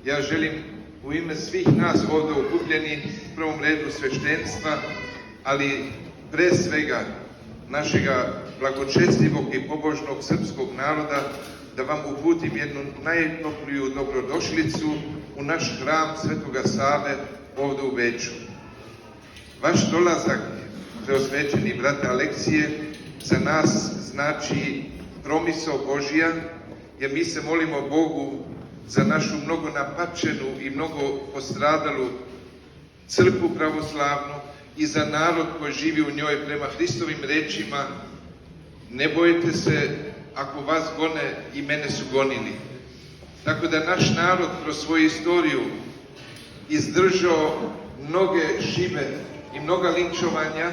Ja želim u ime svih nas ovdje okupljenih, u prvom redu sveštenstva, ali pre svega našega blagočestivog i pobožnog srpskog naroda, da vam uputim jednu najtopliju dobrodošlicu u naš hram Svetoga Save ovdje u Beču. Vaš dolazak, preosvećeni brate Aleksije, za nas znači promisao Božija, jer mi se molimo Bogu za našu mnogo napačenu i mnogo postradalu crkvu pravoslavnu i za narod koji živi u njoj prema Hristovim rečima: ne bojte se, ako vas gone, i mene su gonili. Tako da naš narod kroz svoju istoriju izdržao mnoge šibe i mnoga linčovanja,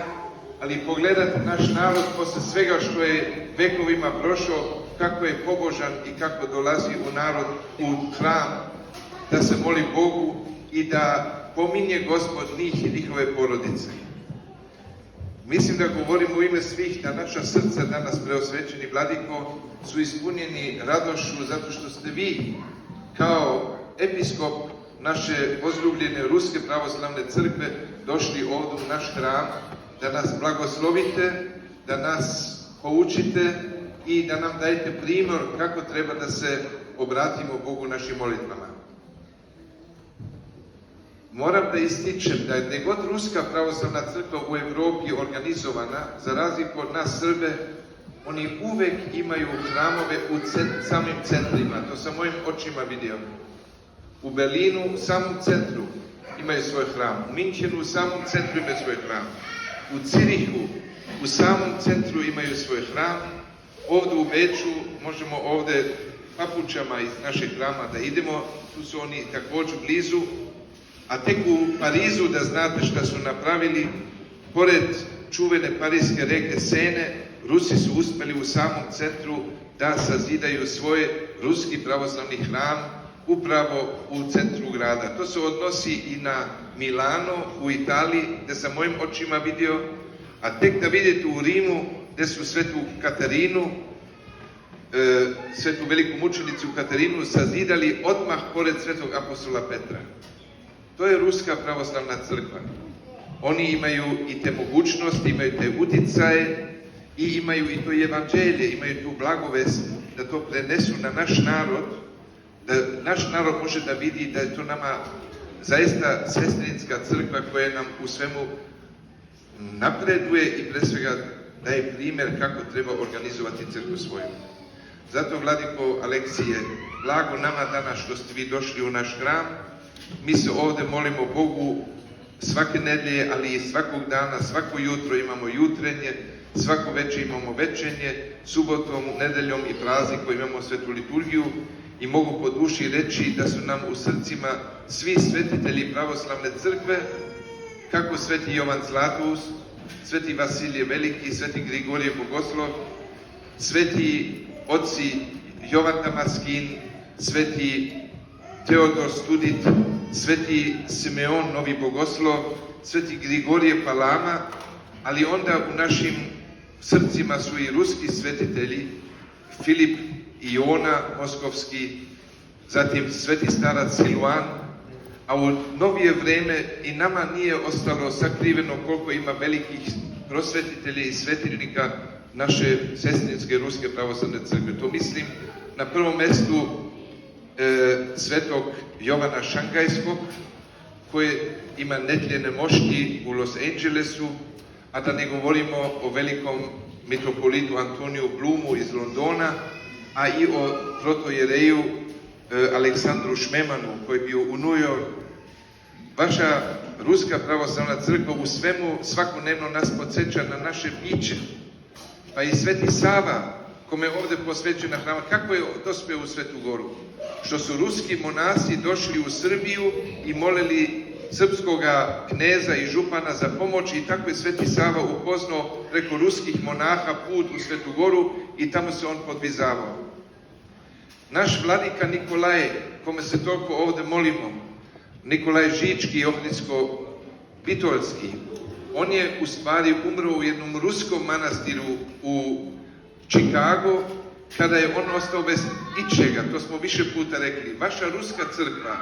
ali pogledajte naš narod posle svega što je vekovima prošao, kako je pobožan i kako dolazi u narod, u hram, da se moli Bogu i da pominje Gospod njih i njihove porodice. Mislim da govorimo u ime svih, da naša srca danas, preosvećeni vladiko, su ispunjeni radošću zato što ste vi kao episkop naše возljubljene Ruske pravoslavne crkve došli ovdje u naš hram, da nas blagoslovite, da nas poučite i da nam dajete primjer kako treba da se obratimo Bogu našim molitvama. Moram da ističem da je gdje god Ruska pravoslavna crkva u Evropi organizovana, za razliku od nas Srbe, oni uvek imaju hramove u samim centrima. To sam mojim očima vidio. U Berlinu, u samom centru, imaju svoj hram. U Minchenu, u samom centru imaju svoj hram. U Cirihu, u samom centru imaju svoj hram. Ovdje u Beču, možemo ovdje papučama iz našeg hrama da idemo, tu su oni također blizu. A tek u Parizu, da znate šta su napravili, pored čuvene parijske reke Sene, Rusi su uspjeli u samom centru da sazidaju svoj ruski pravoslavni hram upravo u centru grada. To se odnosi i na Milano u Italiji, gdje sam mojim očima vidio, a tek da vidite u Rimu, gdje su svetu Katarinu, svetu veliku mučenicu Katarinu, sazidali odmah pored svetog apostola Petra. To je Ruska pravoslavna crkva. Oni imaju i te mogućnosti, imaju te uticaje i imaju i to evanđelje, imaju tu blagovest da to prenesu na naš narod, da naš narod može da vidi da je to nama zaista sestrinska crkva koja nam u svemu napreduje i pre svega daje primjer kako treba organizovati crkvu svoju. Zato, vladiko Aleksije, blago nama danas što ste vi došli u naš hram. Mi se ovdje molimo Bogu svake nedelje, ali i svakog dana, svako jutro imamo jutrenje, svako večer imamo večernje, subotom, nedeljom i praznikom imamo svetu liturgiju i mogu po duši reći da su nam u srcima svi svetitelji pravoslavne crkve, kako sveti Jovan Zlatoust, sveti Vasilije Veliki, sveti Grigorije Bogoslov, sveti oci Jovan Damaskin, sveti Teodor Studit, sveti Simeon Novi Bogoslov, sveti Grigorije Palama, ali onda u našim srcima su i ruski svetitelji, Filip i Iona Moskovski, zatim sveti starac Siluan, a u novije vreme i nama nije ostalo sakriveno koliko ima velikih prosvetitelja i svetilnika naše sestrinske Ruske pravoslavne crkve. To mislim na prvom mjestu svetog Jovana Šangajskog, koji ima netljene mošti u Los Angelesu, a da ne govorimo o velikom mitropolitu Antoniju Blumu iz Londona, a i o protojereju Aleksandru Šmemanu, koji je bio u New Yorku. Vaša Ruska pravoslavna crkva u svemu svakodnevno nas podsjeća na naše biće. Pa i sveti Sava, kome je ovdje posvećena hrama, kako je dospeo u Svetu Goru? Što su ruski monasi došli u Srbiju i molili srpskoga kneza i župana za pomoć i tako je sveti Sava upoznao preko ruskih monaha put u Svetu Goru i tamo se on podvizavao. Naš vladika Nikolaj, kome se toliko ovdje molimo, Nikolaj Žički, Ohridsko-Bitolski, on je u stvari umro u jednom ruskom manastiru u Čikagu, kada je on ostao bez ičega. To smo više puta rekli. Vaša ruska crkva